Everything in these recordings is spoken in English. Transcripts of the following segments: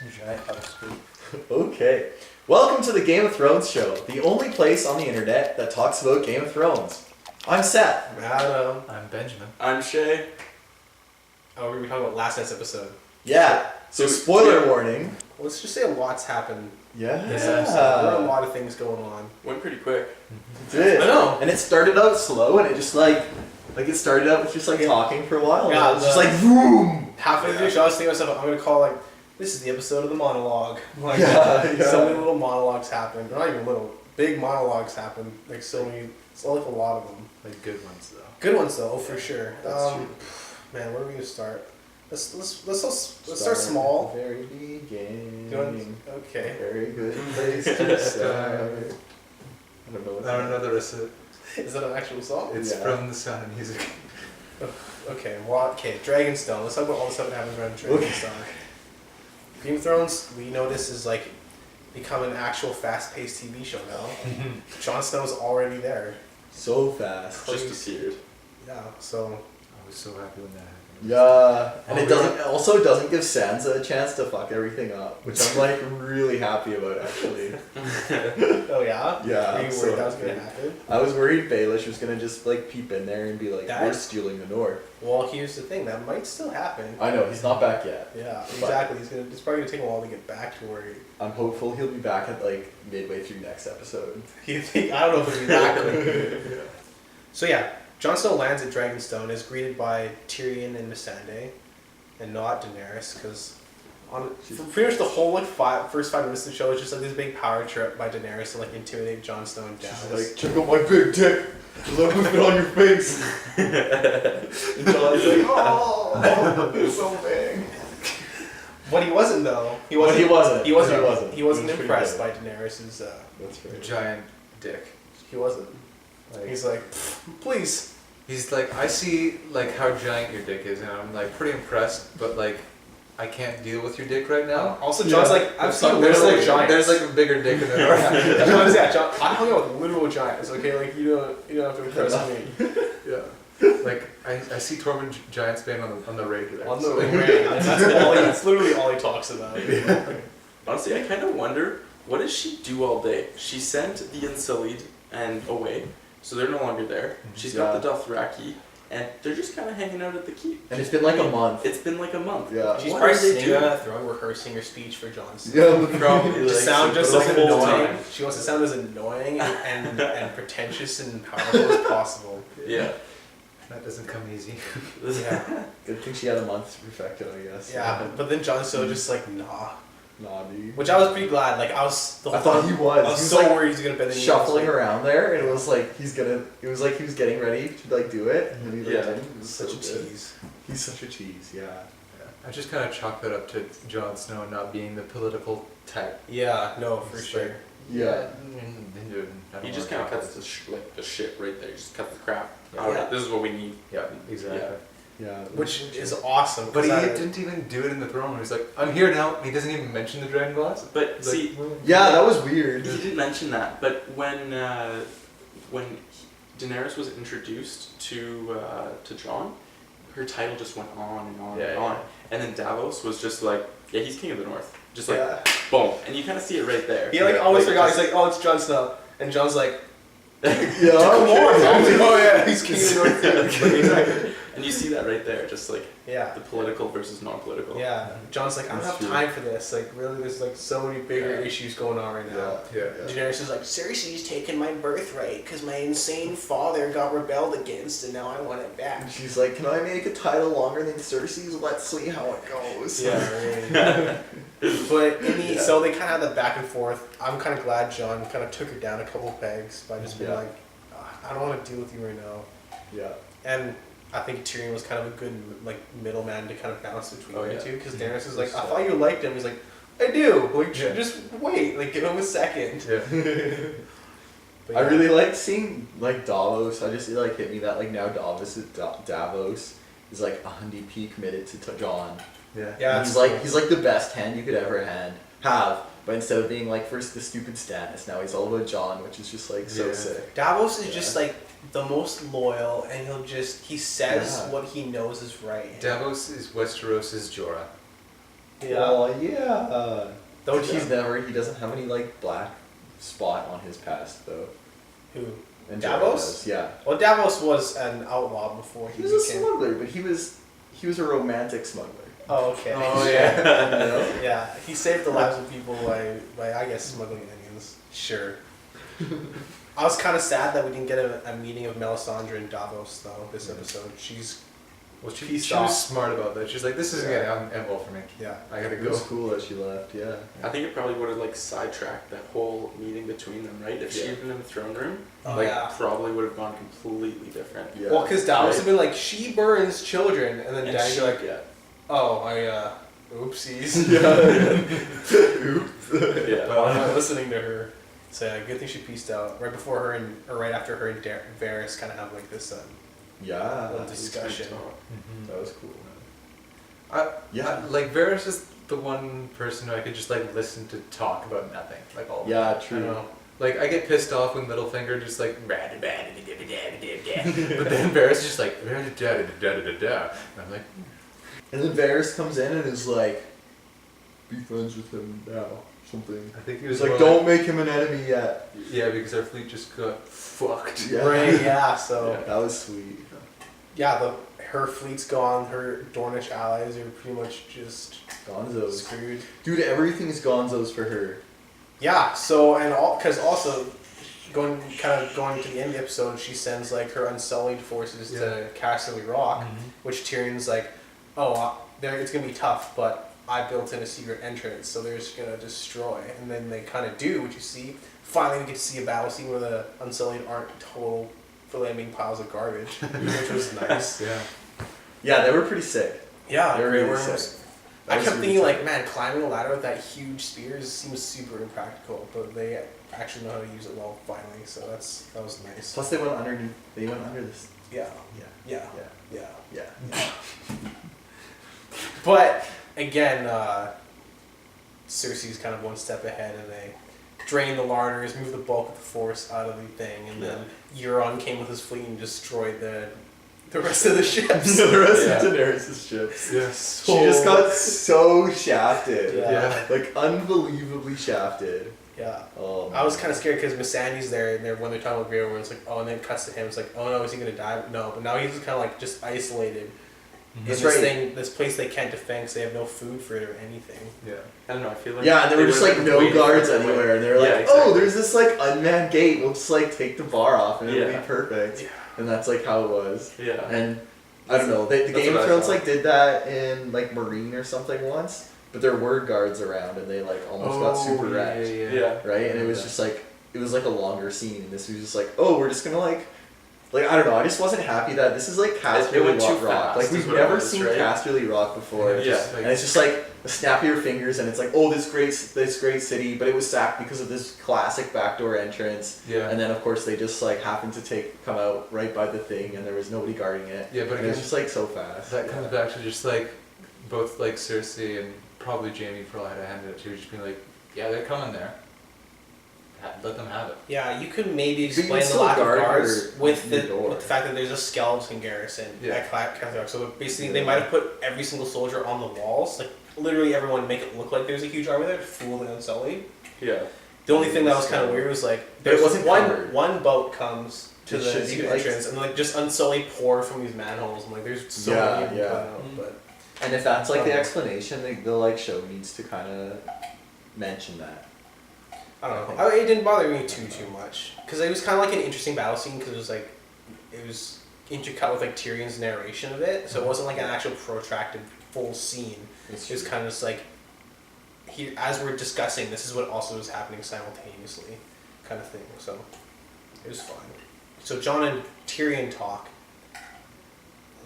Giant out of screw. Okay. Welcome to the Game of Thrones show, the only place on the internet that talks about Game of Thrones. I'm Seth. I'm Adam. I'm Benjamin. I'm Shay. Oh, we were talking about last night's episode. Yeah. So spoiler warning. Let's just say a lot's happened Yeah. this episode. There are a lot of things going on. Went pretty quick. It did. I know. And it started out slow, and it just like it started out with just talking for a while. Yeah, and it was just like boom. Halfway through the show, I was thinking to myself, I'm going to call this is the episode of the monologue. So many little monologues happen. They're not even little. Big monologues happen. It's a lot of them. Like good ones though. Good ones though, for sure. That's true. Man, where are we going to start? Let's start small. At the very beginning. Okay. Very good place to start. I don't know what I don't know the rest of it. Is that an actual song? It's Yeah. from the Sound of Music. Okay, Dragonstone. Let's talk about all the stuff that happens around Dragonstone. Game of Thrones, we know this is become an actual fast-paced TV show now. Jon Snow's already there. So fast. Just appeared. Yeah, so I was so happy when that happened. Yeah, and it doesn't give Sansa a chance to fuck everything up, which I'm really happy about actually. oh yeah? Yeah. Were you worried that was gonna happen? I was worried Baelish was gonna just peep in there and be like, That- we're stealing the North. Well, here's the thing, that might still happen. I know, he's not back yet. Yeah, exactly. It's probably gonna take a while to get back to where I'm hopeful he'll be back at midway through next episode. you think. I don't know if it'll be that quick. So yeah, Jon Snow lands at Dragonstone, is greeted by Tyrion and Missandei, and not Daenerys, because for pretty much the whole first 5 minutes of the show is just this big power trip by Daenerys to intimidate Jon Snow and Davos. She's like, check out my big dick. Look who's been on your face. And Jon's like, oh, it's so big. But he wasn't though. He wasn't impressed by Daenerys's. That's right. Giant dick. He wasn't. He's like, please. He's like, I see how giant your dick is, and I'm pretty impressed, but I can't deal with your dick right now. Also, John's I've seen literal giants. There's a bigger dick in the north. John, I hung out with literal giants. Okay, you don't have to impress me. Yeah. I see Tormund Giantsbane on the regular. On the ring. That's literally all he talks about. Honestly, I kind of wonder, what does she do all day? She sent the Unsullied and away, so they're no longer there. She's got the Dothraki, and they're just kind of hanging out at the keep. And it's been a month. It's been a month. Yeah. She's What probably are they sitting on doing? a throne rehearsing her speech for Jon Snow. Yeah, Probably To sound just as the whole annoying. time. She wants to sound as annoying and pretentious and powerful as possible. Yeah. That doesn't come easy. Yeah. Good thing she had a month to perfect it, I guess. Yeah, but then Jon Snow just nah. Nah, dude. Which I was pretty glad. I thought he was. I was He so worried he was gonna bend the knee. shuffling around there, and it was he was getting ready to do it, and then he Yeah. didn't. It was Such so a good. tease. He's such a cheese, yeah. I just kind of chalk that up to Jon Snow not being the political type. Yeah, no, for It's sure. Yeah. He just kind of cuts the shit right there. He just cuts the crap. Yeah. Alright, this is what we need. Yeah, exactly. Yeah. Yeah. Which is awesome. But he 'cause didn't even do it in the throne room. He's like, I'm here now. He doesn't even mention the dragon glass. But see, Yeah, that was weird. he didn't mention that. But when Daenerys was introduced to Jon, her title just went on and on and on. And then Davos was just he's king of the north. Just boom, and you kind of see it right there. He always forgot. He's like, oh, it's Jon Snow, and Jon's like, Yeah. come on. Oh yeah, he's king of the north too. Exactly. And you see that right there, just Yeah. the political versus non-political. Yeah, Jon's like, I don't That's have true. time for this. Really, there's so many bigger issues going on right now. Yeah. Daenerys is like, Cersei's taken my birthright because my insane father got rebelled against, and now I want it back. And she's like, can I make a title longer than Cersei's? Let's see how it goes. Yeah, right. But so they kind of had that back and forth. I'm kind of glad Jon kind of took her down a couple pegs by just being like, I don't want to deal with you right now. Yeah. And I think Tyrion was kind of a good middleman to kind of bounce between the two, because Daenerys is like, I thought you liked him. He's like, I do. Just wait. Give him a second. Yeah. But I really liked seeing Davos. I just hit me that now Davos is 100p committed to Jon. Yeah. Yeah. And he's the best hand you could ever have. But instead of being first the stupid Stannis, now he's all about Jon, which is just so sick. Davos is just the most loyal, and he says what he knows is right. Davos is Westeros' Jorah. Yeah. Oh yeah. Though He doesn't have any like black spot on his past though. Who? And Davos? does, yeah. Well, Davos was an outlaw before He he was a became. smuggler, but he was a romantic smuggler. Oh, okay. Oh yeah. You know? Yeah, he saved the lives of people by I guess smuggling onions. Sure. I was kind of sad that we didn't get a meeting of Melisandre and Davos though this episode. She's Well, she Peaced was off. smart about that. She's like, this isn't gonna end well for me. yeah. I gotta It go. was cool that she left, yeah. I think it probably would have like sidetracked that whole meeting between them, right? If she Yeah. had been in the throne room, Oh, like yeah. probably would have gone completely different. Yeah. Well, because Davos Right. had been like, she burns children, and then And Dany's she- like, yeah, oh, oopsies. Oops. yeah. But I'm not listening to her. So yeah, good thing she pieced out right before her and or right after her and Varys kind of have like this Yeah. little discussion. Mhm. That was cool. Yeah, like Varys is the one person who I could just like listen to talk about nothing, like all. Yeah, I true. don't know. Like I get pissed off when Littlefinger just like but then Varys is just like and I'm like, And then Varys comes in and is like, be friends with him now. Something. I think he He's was like, more don't make him an enemy yet. Yeah, because our fleet just got fucked. Yeah. Right, yeah, so That was sweet. her fleet's gone, her Dornish allies are pretty much just Gonzo's. screwed. Dude, everything's Gonzo's for her. Yeah, so and all because also going to the end of the episode, she sends like her Unsullied forces to Casterly Rock, which Tyrion's like, it's gonna be tough, but I built in a secret entrance, so they're just gonna destroy. And then they kind of do what you see. Finally, we get to see a battle scene where the Unsullied aren't total flaming piles of garbage, which was nice. Yeah. Yeah, they were pretty sick. Yeah, They were Grey really Worms. sick. I That was kept really thinking, tight. like, man, climbing a ladder with that huge spear seems super impractical, but they actually know how to use it well finally, so that was nice. Plus, they went underneath. They went under this. Yeah, Yeah. yeah. Yeah. But again, Cersei's kind of one step ahead, and they drain the larders, move the bulk of the force out of the thing, and then Euron came with his fleet and destroyed the rest of the ships. The rest Yeah. of Daenerys' ships. Yes. She just got so shafted. Yeah. Like, unbelievably shafted. Yeah. Oh, I was kind of scared because Missandei's there, and when they're talking about Grey Worm, it's like, oh, and then it cuts to him. It's like, oh no, is he gonna die? No, but now he's just kind of like just isolated in That's this right. thing, this place they can't defend because they have no food for it or anything. Yeah. I don't know. I feel like Yeah, and there were just would've like been no waiting guards for it, like- anywhere, and they were like, Yeah, "Oh, exactly. there's this like unmanned gate. We'll just like take the bar off, and it'll Yeah. be perfect." Yeah. And that's like how it was. Yeah. And I don't know, the That's Game what of I Thrones thought. like did that in like Marine or something once, but there were guards around, and they like almost got super wrecked, Yeah. right? And it was just like it was like a longer scene, and this was just like, oh, we're just gonna like I don't know. I just wasn't happy that this is like Casterly went too Rock. fast, Like is we've what it never was, seen right? Casterly Rock before. Yeah. Yeah. And it's just like a snap of your fingers, and it's like, oh, this great city, but it was sacked because of this classic backdoor entrance. Yeah. And then of course they just like happened to come out right by the thing, and there was nobody guarding it. Yeah, but And it was again, just like so fast. that comes back to just like both like Cersei and probably Jaime for all I had to hand it to, just being like, yeah, they're coming there. Let them have it. Yeah, you could maybe But you explain the still lack of guard guards your- with your the door. fact that there's a skeleton garrison Yeah. at Castle Rock. So basically, they might have put every single soldier on the walls, like literally everyone, make it look like there's a huge army there to fool the Unsullied. Yeah. The only thing that was kind of weird was like But it there's wasn't covered. one boat comes to It the should be secret like- entrance, and like just Unsullied pour from these manholes. I'm like, there's so Yeah, many of them yeah. going out, but And if that's like the Um, explanation, the like show needs to kind of mention that. I don't know. It didn't bother me too much because it was kind of like an interesting battle scene because it was intercut with like Tyrion's narration of it, so it wasn't like an actual protracted full scene. It was kind of just like as we're discussing, this is what also is happening simultaneously, kind of thing. So it was fine. So Jon and Tyrion talk,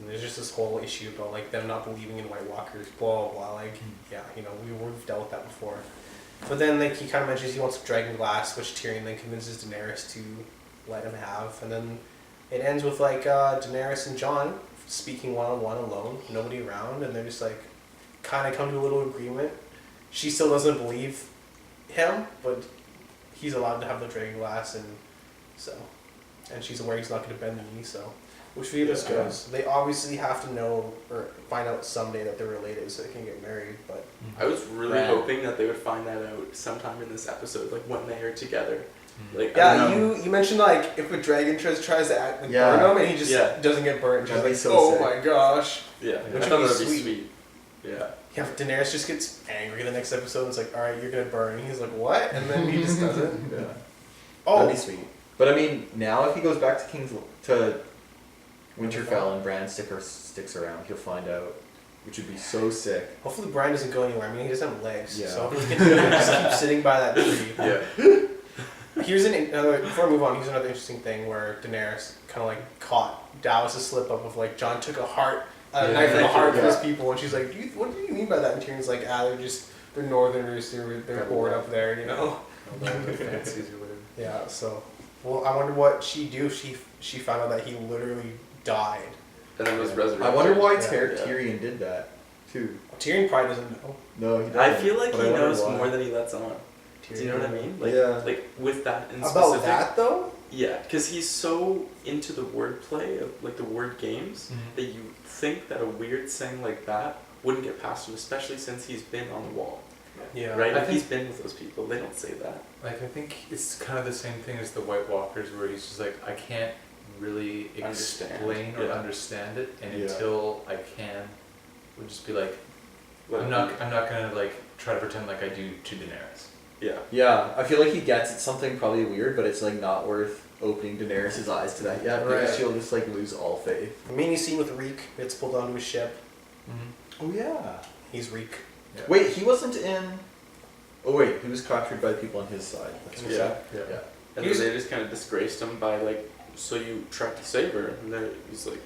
and there's just this whole issue about like them not believing in White Walkers, blah blah blah. Like, yeah, we've dealt with that before. But then like he kind of mentions he wants dragon glass, which Tyrion then convinces Daenerys to let him have, and then it ends with like Daenerys and Jon speaking one-on-one alone, nobody around, and they're just like kind of come to a little agreement. She still doesn't believe him, but he's allowed to have the dragon glass, and she's aware he's not going to bend the knee, so Which way this Yeah. goes. They obviously have to know or find out someday that they're related so they can get married, but I was really Right. hoping that they would find that out sometime in this episode, like when they are together. Like, I yeah, don't know. you mentioned like if a dragon tries to act like Yeah. burn him and he just Yeah. doesn't get burnt, just That'd be like, so oh sick. my gosh. Yeah, Which I thought would be that'd be sweet. sweet. Yeah. Yeah, Daenerys just gets angry the next episode and it's like, alright, you're gonna burn. And he's like, what? And then he just doesn't. Yeah. Oh, That'd be sweet. But I mean, now if he goes back to Winterfell and Bran sticks around, he'll find out, which would be so sick. hopefully Brian doesn't go anywhere. I mean, he doesn't have legs, Yeah. so he can just keep sitting by that tree. Yeah. Here's another, before I move on, here's another interesting thing where Daenerys kind of like caught Davos' slip up of like, Jon took a knife in the heart for his people, and she's like, what do you mean by that? And Tyrion's like, they're northerners, they're bored up there, you know? Fancies or whatever. Yeah, so, well, I wonder what she'd do if she found out that he literally died. And then was resurrected. I wonder why Yeah. Tyrion did that, too. Tyrion probably doesn't know. No, he doesn't. I feel like but he I wonder knows why. more than he lets on. Do you know what I mean? Like, Yeah. like with that in About specific. that, though? Yeah, because he's so into the wordplay of like the word games Mhm. that you think that a weird saying like that wouldn't get past him, especially since he's been on the wall, Yeah. right? I If he's think- been with those people, they don't say that. Like, I think it's kind of the same thing as the White Walkers, where he's just like, I can't really Understand, explain or yeah. understand it, and Yeah. until I can, would just be like, Let I'm it not be. gonna like try to pretend like I do to Daenerys. Yeah. Yeah, I feel like he gets it's something probably weird, but it's like not worth opening Daenerys' eyes to that yet, because Right. she'll just like lose all faith. The mini scene with Reek gets pulled onto his ship. Mm-hmm. Oh yeah. He's Reek. Wait, he wasn't in. Oh wait, he was captured by the people on his side. That's right. Yeah. Yeah. Yeah. And He's- then they just kind of disgraced him by like, so you tried to save her, and then he's like,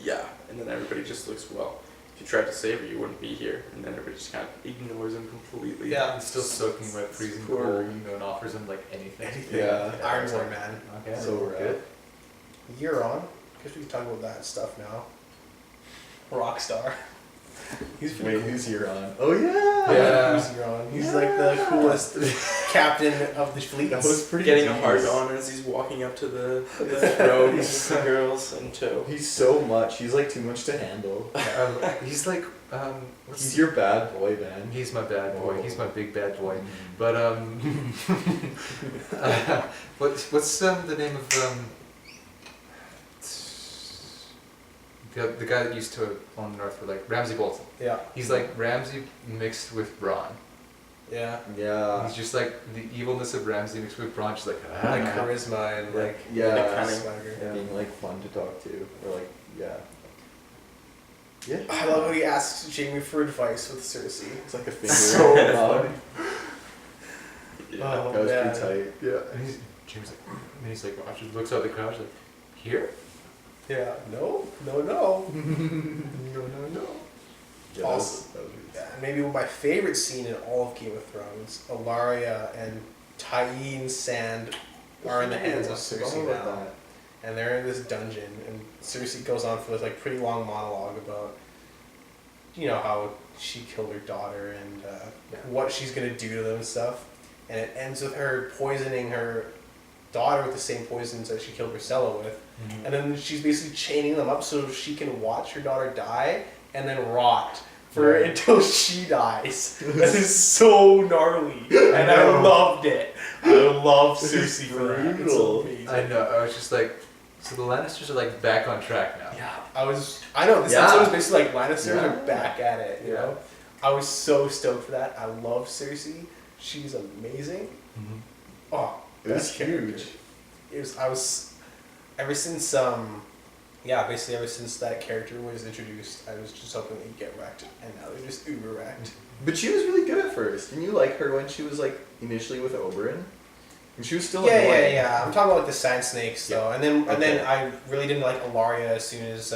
yeah, and then everybody just looks, well, if you tried to save her, you wouldn't be here, and then everybody just kind of ignores him completely. Yeah. He's still soaking wet, freezing Poor- cold, and offers him like anything. Yeah. Iron it's Boy, like, man. Okay, So good. rad. Euron. Guess we can talk about that stuff now. Rockstar. He's pretty Wait, cool. who's Euron? Oh yeah. Yeah. Who's Euron? He's like the coolest captain of the fleet. That was pretty. Getting a hard genius. on as he's walking up to the throne with the girls in tow. He's so much. He's like too much to handle. He's like, what's He's your bad boy, man. He's my bad boy. He's my big bad boy. Mm. But what's the name of the guy that used to own the North for like Ramsay Bolton? Yeah. He's like Ramsay mixed with Braun. Yeah. Yeah. He's just like the evilness of Ramsay mixed with Braun. Just like Like charisma and like Yeah. cunning. swagger. Yeah. Being like fun to talk to, or like yeah. Yeah. I love how he asks Jaime for advice with Cersei. It's like a finger. So nod. Yeah. Oh, That was man. pretty tight. yeah. And James like, and he's like, watches, looks out the crowd, he's like, here? Yeah. No. No. No. no. No. No. Yeah, Awesome. that was really Yeah, and maybe my favorite scene in all of Game of Thrones, Ilaria and Tyene Sand are in the hands of Cersei about now. that. And they're in this dungeon, and Cersei goes on for this like pretty long monologue about, you know, how she killed her daughter and what she's gonna do to them and stuff. And it ends with her poisoning her daughter with the same poisons that she killed Marcella with. Mm-hmm. And then she's basically chaining them up so she can watch her daughter die and then rot for Right. until she dies. That is so gnarly, and I loved it. I love Cersei for that. It's brutal. amazing. I know. I was just like, so the Lannisters are like back on track now. Yeah, I know, this Yeah. episode was basically like Lannisters Yeah. are back at it, you Yeah. know? I was so stoked for that. I love Cersei. She's amazing. Mm-hmm. Oh, It was best character. huge. Ever since, basically ever since that character was introduced, I was just hoping they'd get wrecked, and now they're just uber wrecked. But she was really good at first. Didn't you like her when she was like initially with Oberyn? And she was still annoying. Yeah. I'm talking about like the Sand Snakes though, and then Okay. I really didn't like Ilaria as soon as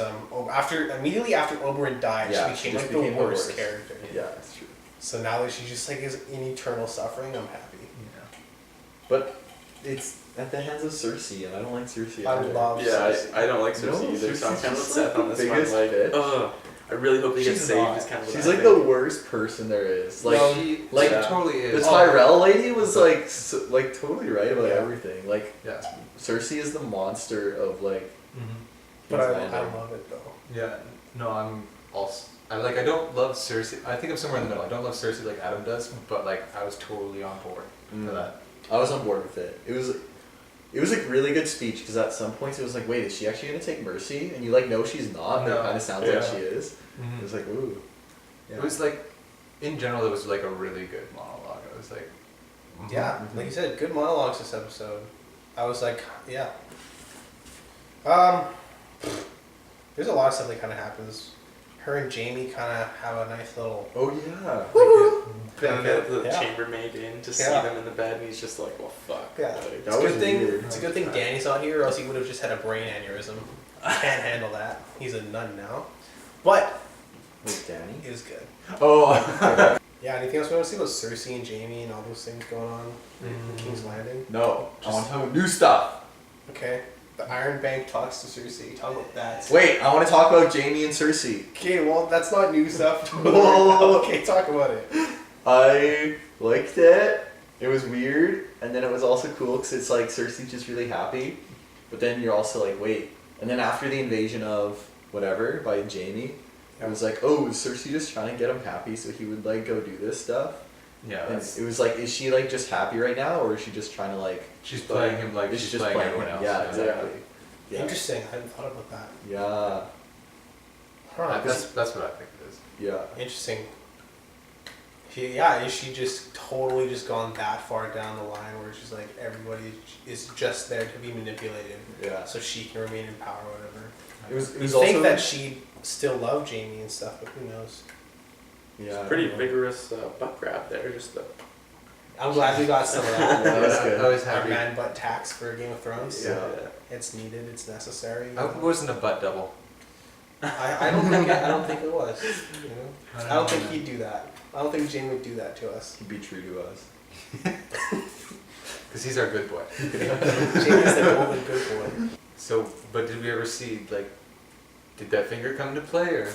immediately after Oberyn died, Yeah, she she became just like became the the worst worst. character. Yeah, that's true. So now that she just like is in eternal suffering, I'm happy. Yeah. But it's at the hands of Cersei, and I don't like Cersei. I either. love Yeah, Cersei. I don't like No, Cersei either, so I'm Cersei's kind of just upset like on the this one. biggest Like, bitch. ugh, I really hope they get She's saved. not. Is kind of what She's I like think. the worst person there is. Like, she like, totally the is. Tyrell lady was like, like totally right about Yeah. everything. Like, Yeah. Cersei is the monster of like, Mm-hmm. But I Landing. love it though. Yeah, no, I'm also. I don't love Cersei. I think I'm somewhere in the middle. I don't love Cersei like Adam does, but like I was totally on board for that. I was on board with it. It was like really good speech because at some points it was like, wait, is she actually gonna take Mercy? And you like know she's not, but No. it kind of sounds Yeah. like she is. Mhm. It was like, ooh. Yeah. It was like, in general, it was like a really good monologue. It was like, Yeah, Mhm. like you said, good monologues this episode. I was like, yeah. There's a lot of stuff that kind of happens. Her and Jamie kind of have a nice little. Oh yeah. And then the Yeah. chambermaid in to see Yeah. them in the bed, and he's just like, well, fuck. Yeah, Like, it's That a was good thing. weird. It's a good thing Danny's not here, or else he would have just had a brain aneurysm. Can't handle that. He's a nun now, but Wait, Danny? it was good. Oh. Yeah. Anything else we want to see about Cersei and Jamie and all those things going on in Mm. King's Landing? No. I want to talk about new stuff. Okay. The Iron Bank talks to Cersei. Talk about that. Wait, I want to talk about Jamie and Cersei. Okay, well, that's not new stuff. Whoa. Okay, talk about it. I liked it. It was weird, and then it was also cool because it's like Cersei's just really happy, but then you're also like, wait. And then after the invasion of whatever by Jamie, it was like, oh, is Cersei just trying to get him happy so he would like go do this stuff? yeah, And that's, it was like, is she like just happy right now, or is she just trying to like? she's playing him like It's she's just playing playing everyone him. else. Yeah, exactly. Yeah. Interesting. I hadn't thought about that. Yeah. Huh. That's what I think it is. Yeah. Interesting. Is she just totally just gone that far down the line where she's like everybody is just there to be manipulated, Yeah. so she can remain in power or whatever. It was. It You was think also that she'd still love Jamie and stuff, but who knows? Yeah. I pretty don't know. vigorous butt grab there. Just the. I'm glad we got some of that. That was good. I was Our happy. man butt tax for Game of Thrones. Yeah. It's needed. It's necessary. I hope it wasn't a butt double. I don't think it was. You know? I don't think he'd do that. I don't think Jamie would do that to us. He'd be true to us. Because he's our good boy. Jamie's the golden good boy. So, but did we ever see, like, did that finger come into play, or?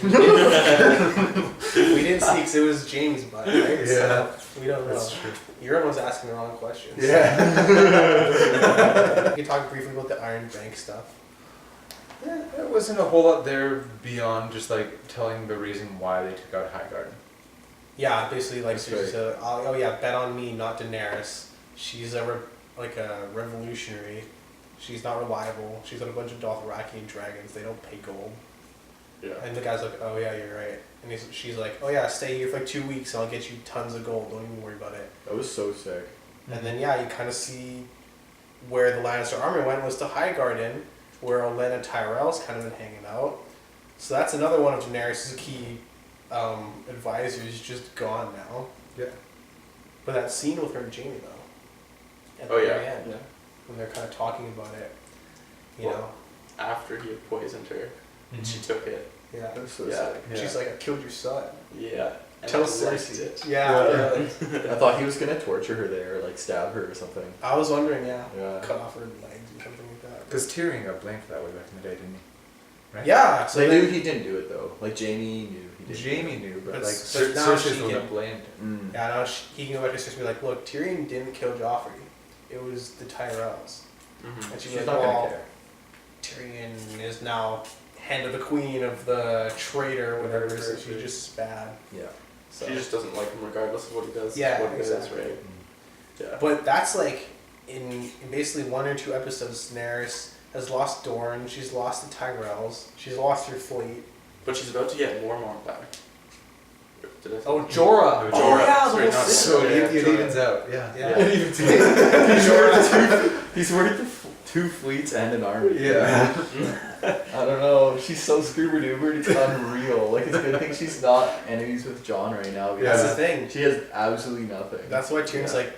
We didn't see because it was Jamie's butt, right? Yeah. So we don't know. That's true. You're the one's asking the wrong questions. Yeah. We can talk briefly about the Iron Bank stuff. Yeah, there wasn't a whole lot there beyond just, like, telling the reason why they took out Highgarden. Yeah, basically like That's she's a, oh yeah, bet on me, not Daenerys. She's a revolutionary. She's not reliable. She's got a bunch of Dothraki dragons. They don't pay gold. Yeah. And the guy's like, oh yeah, you're right. And she's like, oh yeah, stay here for like 2 weeks and I'll get you tons of gold. Don't even worry about it. That was so sick. And then yeah, you kind of see where the Lannister army went was to Highgarden, where Olenna Tyrell's kind of been hanging out. So that's another one of Daenerys' key advisors just gone now. Yeah. But that scene with her and Jamie though, at Oh, the yeah. very end, Yeah. when they're kind of talking about it, you Well, know, After he had poisoned her, and she took it. yeah. That was so Yeah. sick. Yeah. She's like, I killed your son. Yeah. And Tell I liked Cersei. it. Yeah. I thought he was gonna torture her there, like stab her or something. I was wondering, yeah, Yeah. cut off her legs or something like that. Because Tyrion got blamed for that way back in the day, didn't he? Right? Yeah. So So they knew then, he didn't do it though. Like Jamie knew he didn't. Jamie knew, but But like so Cer- now Cersei's she the one can- that blamed him. Mm. yeah, now he can go back to Cersei and be like, look, Tyrion didn't kill Joffrey. It was the Tyrells. Mhm. And she'd She's be not like, gonna well, care. Tyrion is now hand of the queen of the traitor, whatever. So she's Right. just bad. Yeah. So. She just doesn't like him regardless of what he does. Yeah, what he exactly. does, right? Yeah. But that's like in basically 1 or 2 episodes, Daenerys has lost Dorne. She's lost the Tyrells. She's lost her fleet. But she's about to get Mormont back. Did I say Oh, that? Jorah. Oh, yeah, the sorry, whole not thing. So Yeah, it Jorah. evens out, yeah. Yeah. He's worth 2 fleets and an army. Yeah. I don't know. She's so scuba duper. It's unreal. Like it's a good thing she's not enemies with Jon right now. Yeah. That's the thing. She has absolutely nothing. That's why Tyrion's Yeah. like,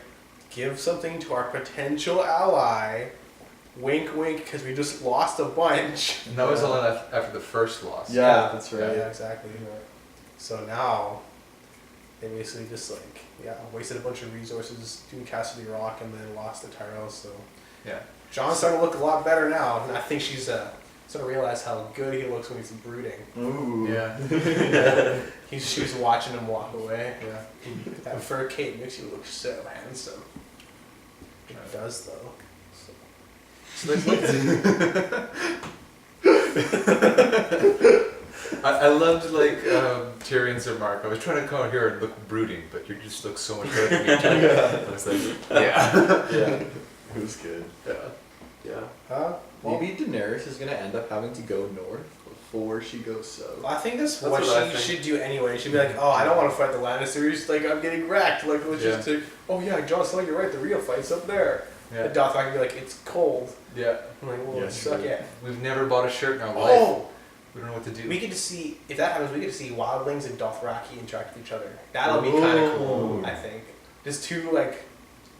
give something to our potential ally. Wink, wink, because we just lost a bunch. And that was all after the first loss. Yeah, that's right. Yeah, exactly. So now, they basically just wasted a bunch of resources doing Cassidy Rock and then lost the Tyrells. So Yeah. John's starting to look a lot better now, and I think she's starting to realize how good he looks when he's brooding. Ooh. Yeah. She was watching him walk away. Yeah. That fur cape makes you look so handsome. It does though. So. So like, I loved like Tyrion's remark. I was trying to come out here and look brooding, but you just look so much better than me. I was like, yeah. Yeah. It was good. Yeah. Well, Maybe Daenerys is gonna end up having to go north before she goes south. I think that's That's what what I she think. should do anyway. She'd be like, oh, I don't want to fight the Lannisters. Like, I'm getting wrecked. Like, let's just Yeah. take, oh yeah, Jon Snow, you're right. The real fight's up there. Yeah. And Dothraki would be like, it's cold. Yeah. I'm like, well, Yeah, suck true. it. We've never bought a shirt in our life. Oh! We don't know what to do. We get to see, if that happens, we get to see wildlings and Dothraki interact with each other. That'll be kind of cool, Ooh. I think. Just two, like,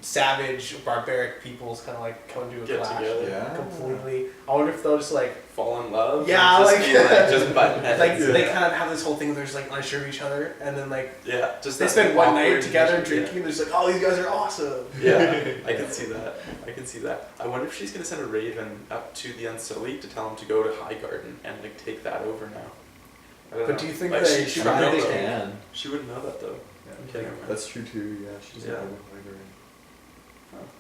savage, barbaric peoples kind of, like, come to a Get clash. together. Yeah. Completely. I wonder if they'll just, like, Fall in love. Yeah, and just like- be, just button heads. like they kind of have this whole thing where they're just, like, unsure of each other, and then, like, Yeah, just they that spend one night awkward together relationship. drinking, and they're just like, oh, these guys are awesome. Yeah, I can see that. I can see that. I wonder if she's gonna send a raven up to the Unsullied to tell him to go to Highgarden and like take that over now. I don't But know. do you think Like, they she try wouldn't to know take- that. can. She wouldn't know that though. Okay, never mind. That's true too. Yeah, she's Yeah. not library.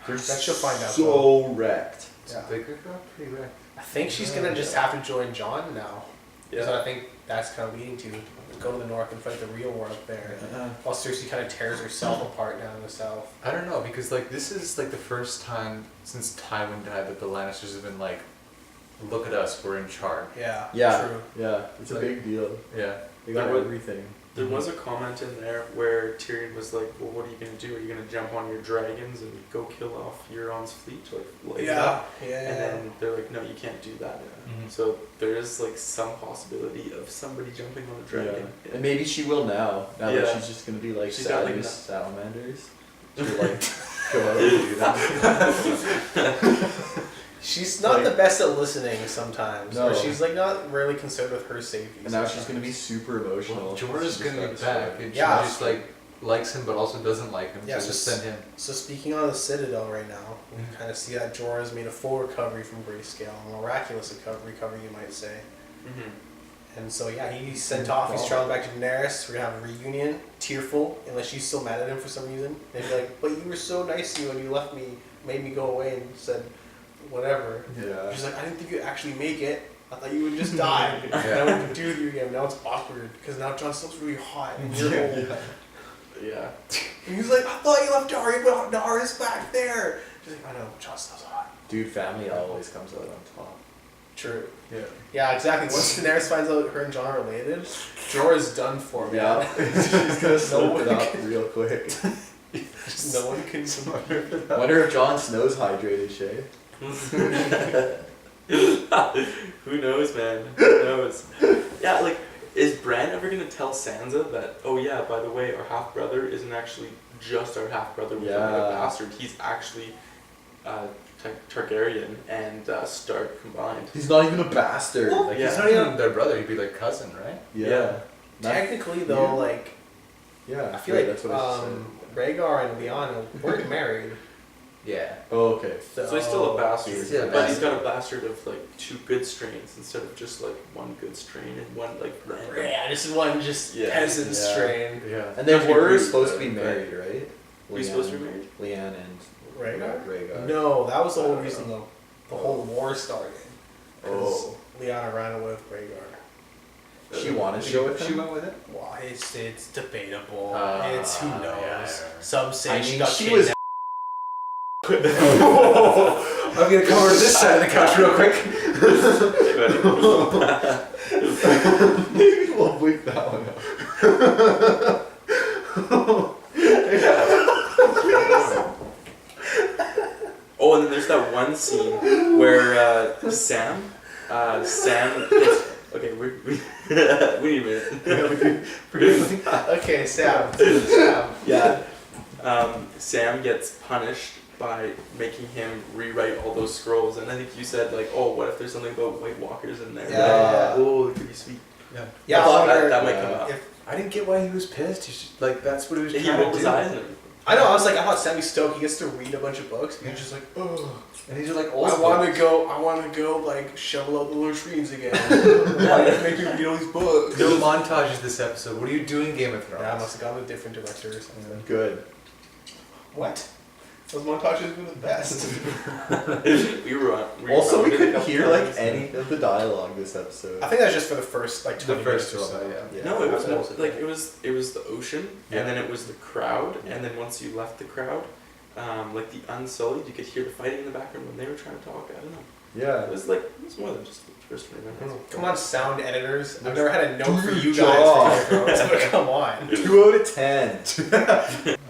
They're That she'll find out, so wrecked. Yeah. They got pretty wrecked. I think she's gonna just have to join Jon now. So Yeah. I think that's kind of leading to go to the north and fight the real war up there. While Cersei kind of tears herself apart down in the south. I don't know, because like this is like the first time since Tywin died that the Lannisters have been like, look at us, we're in charge. Yeah. Yeah. True. Yeah, it's a Like- big deal. Yeah. They got There was- everything. There was a comment in there where Tyrion was like, "Well, what are you gonna do? Are you gonna jump on your dragons and go kill off Euron's fleet, like light it up?" Yeah. And then they're like, "No, you can't do that." Mhm. So there is like some possibility of somebody jumping on a dragon. Yeah. And maybe she will now. Now that Yeah. she's just gonna be like She's got, like, Saturdays that- salamanders. She'll like go out and do that. She's not Like- the best at listening sometimes. No. Or she's like not really concerned with her safety. And now she's sometimes. gonna be super emotional. Well, Jorah's She's gonna be got back, this, and Yeah. she just like likes him, but also doesn't like him. Yeah, so just just- send him. So speaking on the Citadel right now, we kind of see that Jorah's made a full recovery from grayscale, a miraculous recovery you might say. Mm-hmm. And so yeah, he's sent off. He's traveling back to Daenerys. We're gonna have a reunion, tearful, unless she's still mad at him for some reason. And be like, "But you were so nice to me when you left me, made me go away and said, whatever." Yeah. She's like, "I didn't think you'd actually make it. I thought you would just die, and I wouldn't do with you again." Now it's awkward because now Jon Snow's really hot and you're old. Yeah. And he's like, "I thought you left Daria, but Daria's back there." She's like, "I know, Jon Snow's hot." Dude, family always comes out on top. True. Yeah. Yeah, exactly. Once Daenerys finds out her and Jon are related, Jorah's done for, man. Yeah. She's gonna slip it one up real quick. No one can. I wonder if Jon Snow's hydrated, Shay. Who knows, man? Who knows? Yeah, like, is Bran ever gonna tell Sansa that, oh yeah, by the way, our half brother isn't actually just our half brother with like a Yeah. bastard. He's actually Targaryen and Stark combined. He's not even a bastard. Well, Like, He's Yeah. not even their brother. He'd be like cousin, right? yeah. Not- Technically, though, Yeah. like yeah. I feel right, like that's what I said. Rhaegar and Lyanna weren't married. Yeah. Oh, okay. So he's still a bastard, He's still a but he's bastard. got a bastard of like 2 good strains instead of just like 1 good strain and 1 like random. Yeah, this is one just Yeah. peasant Yeah. strain. Yeah. And they Not to be were rude, supposed to be but- married, right? Were you supposed to be married? Leanne and Rhaegar? Rhaegar. No, that was the I whole don't reason know. the whole war started. Because Oh. Lyanna ran away with Rhaegar. She wanted to go with She him? went with it. Well, it's debatable. Ah, It's who knows. yeah. Some say I she mean, got she was- kidnapped. I'm gonna come over to this side of the couch real quick. Maybe we'll bleep that one out. Oh, and then there's that one scene where Sam gets, okay, we need a minute. Okay, Sam. Yeah. Sam gets punished by making him rewrite all those scrolls, and I think you said like, oh, what if there's something about White Walkers in there? Yeah. Oh, it could be sweet. Yeah. Yeah, I I thought wonder that might come up. if I didn't get why he was pissed. He should, like that's what he was He trying rolled to his do. eyes and everything. I know. I was like, I thought Sammy Stoke. He gets to read a bunch of books. And he's just like, oh, And these are like old. I want to go, like shovel out the latrines again. Why did you make me read all these books? No montages this episode. What are you doing, Game of Thrones? Yeah, I must have gone a different director or something. Good. What? Those montages were the best. we were on. Also, we rounded a couldn't couple hear like times. any of the dialogue this episode. I think that's just for the first like 20 The first minutes or so. little bit, Yeah. No, it was That's more, like it was the ocean, Yeah. and then it was the crowd, Yeah. and then once you left the crowd, like the Unsullied, you could hear the fighting in the background when they were trying to talk. I don't know. Yeah. It was like it was more than just the first 20 minutes. Come on, sound editors. I've never had a note for you job. guys for Game of Thrones, but come on. 2 out of 10.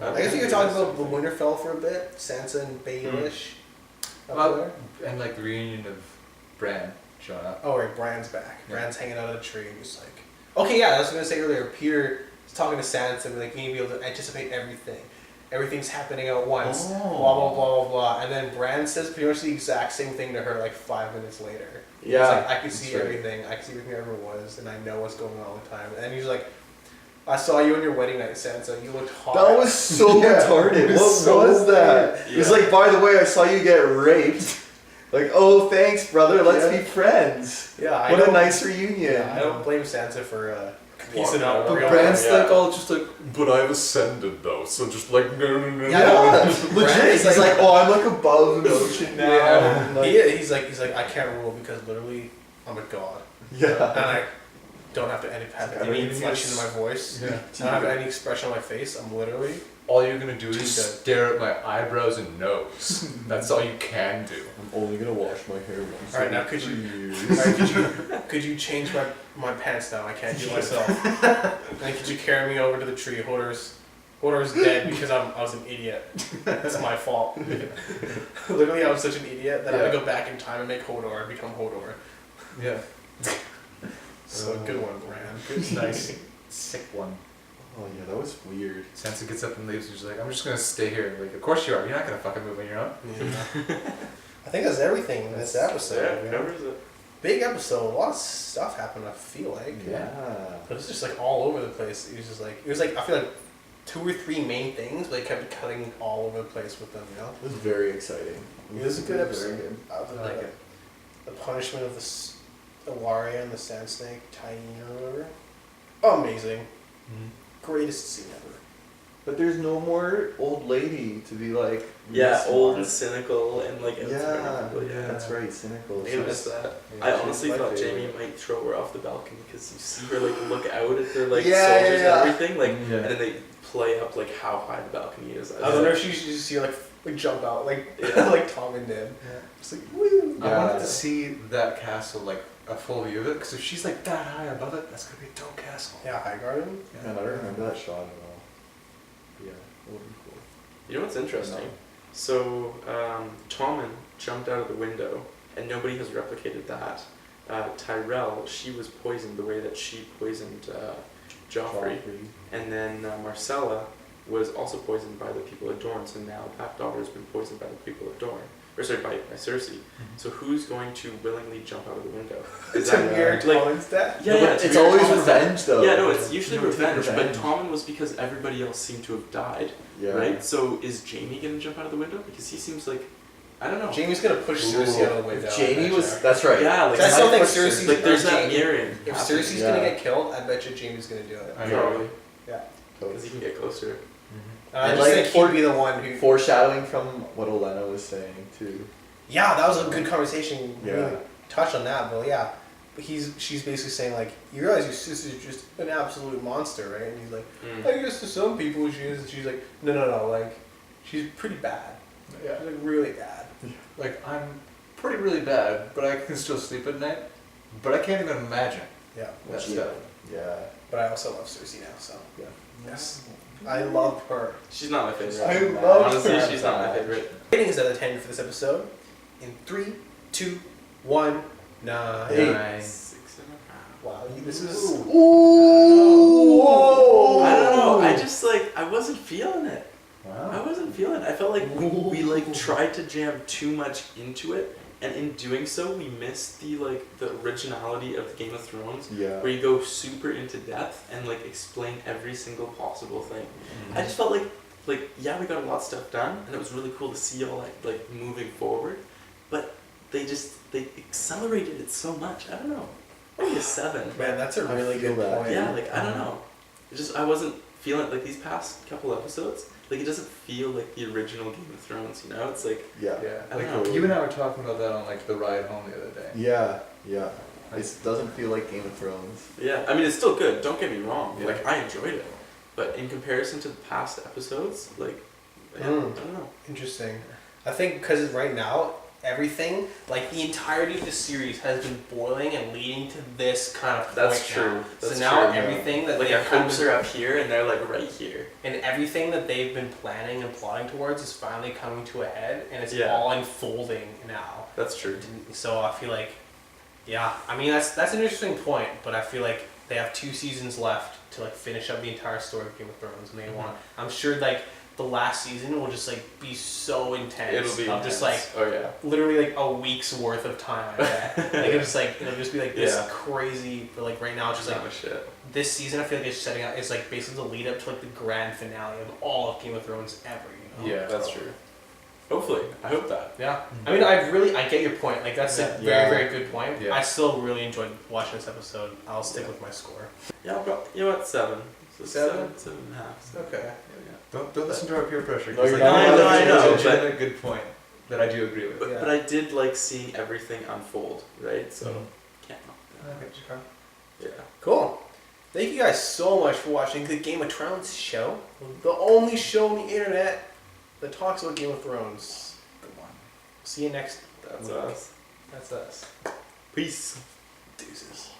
I guess we could talk about the Winterfell for a bit. Sansa and Baelish up Well, there. And like the reunion of Bran showing up. Oh, right, Bran's back. Yeah. Bran's hanging out of the tree and he's like, okay, yeah, I was going to say earlier, Peter is talking to Sansa and like, you need to be able to anticipate everything. Everything's happening at once. Oh. Blah, blah, blah, blah, blah. And then Bran says pretty much the exact same thing to her like 5 minutes later. Yeah, He's like, I can that's see right. everything. I can see everything there ever was, and I know what's going on all the time. And he's like, I saw you on your wedding night, Sansa. You looked hot. That was so Yeah, retarded. it was What so was that? weird. It was Yeah. like, by the way, I saw you get raped. Like, oh, thanks, brother. Let's Yeah. be friends. Yeah, I What a don't- nice reunion. Yeah, I don't blame Sansa for piecing Walking out out. real Bran's quick. like all just like, but I've ascended though, so just like no. Yeah, Yeah, Bran legit. is He's like, oh, I'm like above the ocean now. Yeah. And, like, He's like, I can't rule because literally I'm a god, and yeah. I don't have to have I any mean, inflection in yes. my voice. Yeah. I don't have any expression on my face. I'm literally. All you're gonna do is Too good. stare at my eyebrows and nose. That's all you can do. I'm only gonna wash my hair once. All right, now every could you- 3 years. Alright, could you change my pants now? I can't do it myself. And could you carry me over to the tree? Hodor's dead because I was an idiot. That's my fault. Literally, I was such an idiot that I had to Yeah. go back in time and make Hodor and become Hodor. Yeah. So good one, Bran. Good, Nice. Sick one. Oh yeah, that was weird. Sansa gets up and leaves. She's like, I'm just gonna stay here. Like, of course you are. You're not gonna fucking move on your own. Yeah. I think that's everything in this episode. Yeah, you it know? covers it. Big episode. A lot of stuff happened. I feel like. Yeah. But it's just like all over the place. It was like I feel like 2 or 3 main things, but they kept cutting all over the place with them. You know. It was very exciting. It was a good Very episode. good. I like it. The punishment of the Ilaria and the Sand Snake tying or whatever. Amazing. Greatest scene ever. But there's no more old lady to be like. Yeah, really old smart. and cynical and like Yeah, outside people, yeah. that's right, cynical. I miss that. Yeah, I she's honestly my thought favorite. Jamie might throw her off the balcony because you see her like look out at the like Yeah, soldiers yeah, and everything, like, Yeah. and then they play up like how high the balcony is. I wonder if she should just see like jump out like Yeah. like Tommen did. Yeah. It's like woo. I wanted Yeah. to see that castle, like a full view of it, because if she's like that high above it, that's gonna be a dope castle. Yeah, Highgarden. Man, I don't remember that shot at all. Yeah, that would be cool. You know what's interesting? So Tommen jumped out of the window, and nobody has replicated that. Tyrell, she was poisoned the way that she poisoned Joffrey. And then Marcella was also poisoned by the people of Dorne, so now that daughter has been poisoned by the people of Dorne. Or sorry, by Cersei. So who's going to willingly jump out of the window? Is To that mirror like, Tommen's death. yeah, No, yeah, but it's to mirror always Tommen's death. revenge though. Yeah, no, it's usually You don't take revenge, but revenge. Tommen was because everybody else seemed to have died, Yeah. right? So is Jaime gonna jump out of the window? Because he seems like, I don't know. Jamie's gonna push Cersei out of the way down. If Jamie I bet was, you. that's right. Yeah, like I still think push Cersei's like there's that Jamie- mirroring. If happening. Cersei's Yeah. gonna get killed, I bet you Jamie's gonna do it. I Probably, Yeah. because he can get closer. And I And just like think he'd be the one who. Foreshadowing from what Olenna was saying too. Yeah, that was a good conversation. We Yeah. really touched on that, but yeah. But she's basically saying like, you realize your sister's just an absolute monster, right? And he's like, Mm. I guess to some people she is. And she's like, no, like, she's pretty bad. Yeah. She's like really bad. Like, I'm pretty really bad, but I can still sleep at night. But I can't even imagine Yeah. that Yeah. stuff. Yeah. But I also love Cersei now, so Yeah. yes, I love her. She's not my favorite. I love Honestly, her. she's not my favorite. Ratings out of 10 for this episode. In 3, 2, 1, 9. Hey. Nice. 6.5. Wow, this is. Ooh. I don't know. I just like I wasn't feeling it. I Wow. wasn't feeling it. I felt like we like tried to jam too much into it, and in doing so, we missed the originality of Game of Thrones, Yeah. where you go super into depth and like explain every single possible thing. I just felt like yeah, we got a lot of stuff done, and it was really cool to see all that like moving forward, but they accelerated it so much. I don't know. Maybe a 7. Man, that's a I really feel good that. point. Yeah, like I don't know. It just I wasn't feeling like these past couple episodes, like it doesn't feel like the original Game of Thrones. You know, it's like Yeah. Yeah, I like don't know. you and I were talking about that on like the ride home the other day. Yeah. Yeah. It doesn't feel like Game of Thrones. yeah. I mean, it's still good. Don't get me wrong. Yeah. Like I enjoyed it, but in comparison to the past episodes, like yeah, I don't know. Interesting. I think because right now, everything, like the entirety of the series has been boiling and leading to this kind of point That's now. true. So That's now true. everything that Like they've our kind hopes of, are up here, and they're like right here. and everything that they've been planning and plotting towards is finally coming to a head, and it's Yeah. all unfolding now. That's true. So I feel like, yeah, I mean that's an interesting point, but I feel like they have 2 seasons left to like finish up the entire story of Game of Thrones, and they Mhm. want. I'm sure like the last season will just like be so intense. It'll be of just like intense. Oh yeah. literally like a week's worth of time. I bet. Like it'll just be like this Yeah. crazy. But like right now, it's just like Oh shit. this season. I feel like it's setting up. It's like basically the lead up to like the grand finale of all of Game of Thrones ever. You know? Yeah. That's true. Hopefully, I hope that. Yeah. I mean, I get your point. Like that's a Yeah. very very good point. Yeah. I still really enjoyed watching this episode. I'll stick with my score. Yeah, I'll go. You know what? 7. So 7? 7.5. So. Okay. Don't listen to our peer pressure. No, 'cause, you're like, not. No, I know, It's a legitimate good point that I do agree with. But, Yeah. but I did like seeing everything unfold, right? So Mhm. can't knock that. Okay. Yeah. Cool. Thank you guys so much for watching the Game of Thrones show, the only show on the internet that talks about Game of Thrones. The one. See you next. That's week. us. That's us. Peace. Deuces.